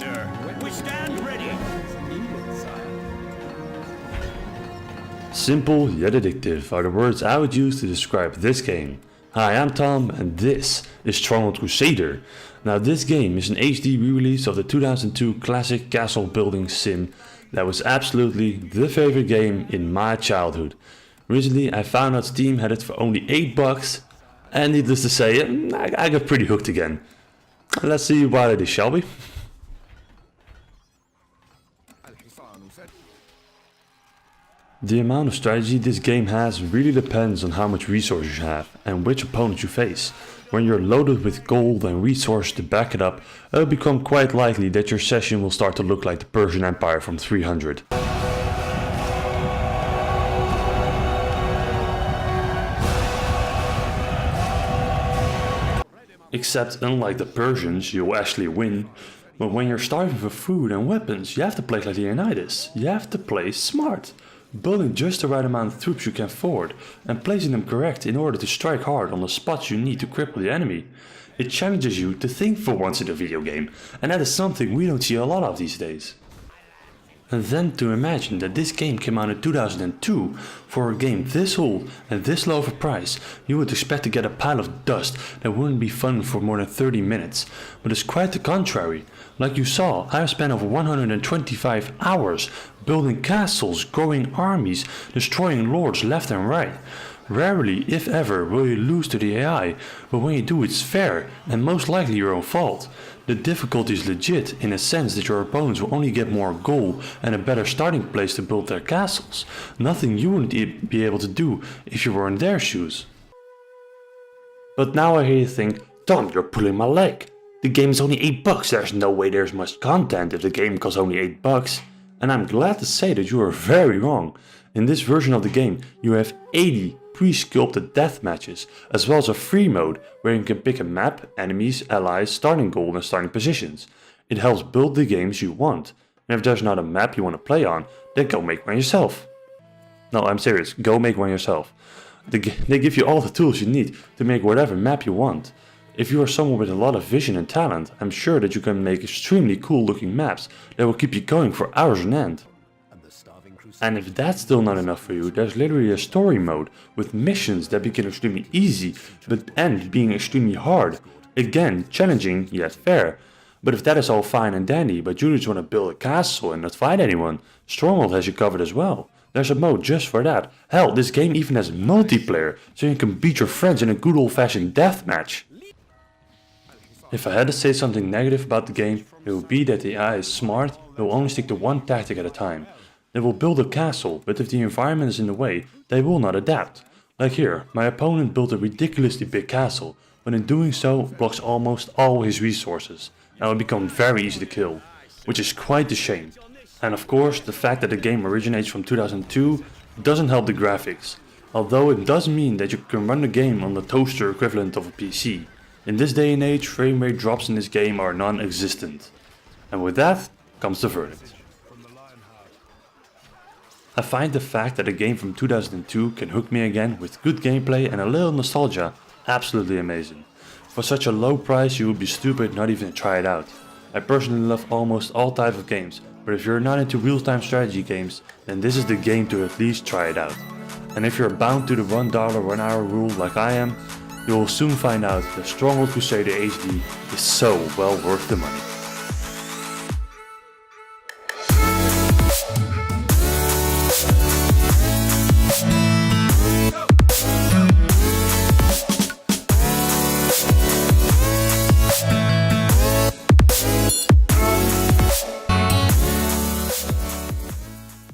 sir. We stand ready. Simple yet addictive are the words I would use to describe this game. Hi, I'm Tom and this is Stronghold Crusader. Now this game is an HD re-release of the 2002 classic castle building sim that was absolutely the favorite game in my childhood. Recently I found out Steam had it for only $8 and needless to say I got pretty hooked again. Let's see what it is, shall we? The amount of strategy this game has really depends on how much resources you have and which opponents you face. When you're loaded with gold and resources to back it up, it'll become quite likely that your session will start to look like the Persian Empire from 300. Except unlike the Persians, you'll actually win. But when you're starving for food and weapons, you have to play like Leonidas. You have to play smart. Building just the right amount of troops you can afford and placing them correct in order to strike hard on the spots you need to cripple the enemy. It challenges you to think for once in a video game, and that is something we don't see a lot of these days. And then to imagine that this game came out in 2002, for a game this old and this low of a price, you would expect to get a pile of dust that wouldn't be fun for more than 30 minutes. But it's quite the contrary. Like you saw, I've spent over 125 hours building castles, growing armies, destroying lords left and right. Rarely, if ever, will you lose to the AI, but when you do it's fair and most likely your own fault. The difficulty is legit in a sense that your opponents will only get more gold and a better starting place to build their castles. Nothing you wouldn't be able to do if you were in their shoes. But now I hear you think, Tom, you're pulling my leg. The game is only $8, there's no way there's much content if the game costs only $8. And I'm glad to say that you are very wrong. In this version of the game you have 80 pre-sculpted death matches, as well as a free mode where you can pick a map, enemies, allies, starting gold and starting positions. It helps build the games you want, and if there's not a map you want to play on, then go make one yourself. No, I'm serious, go make one yourself. They give you all the tools you need to make whatever map you want. If you are someone with a lot of vision and talent, I'm sure that you can make extremely cool looking maps that will keep you going for hours on end. And if that's still not enough for you, there's literally a story mode with missions that begin extremely easy but end being extremely hard. Again, challenging yet fair. But if that is all fine and dandy, but you just want to build a castle and not fight anyone, Stronghold has you covered as well. There's a mode just for that. Hell, this game even has multiplayer, so you can beat your friends in a good old-fashioned deathmatch. If I had to say something negative about the game, it would be that the AI is smart, it will only stick to one tactic at a time. They will build a castle, but if the environment is in the way, they will not adapt. Like here, my opponent built a ridiculously big castle, but in doing so blocks almost all his resources, and will become very easy to kill, which is quite a shame. And of course, the fact that the game originates from 2002 doesn't help the graphics, although it does mean that you can run the game on the toaster equivalent of a PC. In this day and age, frame rate drops in this game are non-existent. And with that comes the verdict. I find the fact that a game from 2002 can hook me again with good gameplay and a little nostalgia absolutely amazing. For such a low price you would be stupid not even to try it out. I personally love almost all types of games, but if you're not into real-time strategy games, then this is the game to at least try it out. And if you're bound to the $1 1 hour rule like I am, you will soon find out that Stronghold Crusader HD is so well worth the money.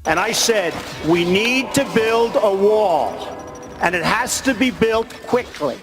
And I said, we need to build a wall, and it has to be built quickly.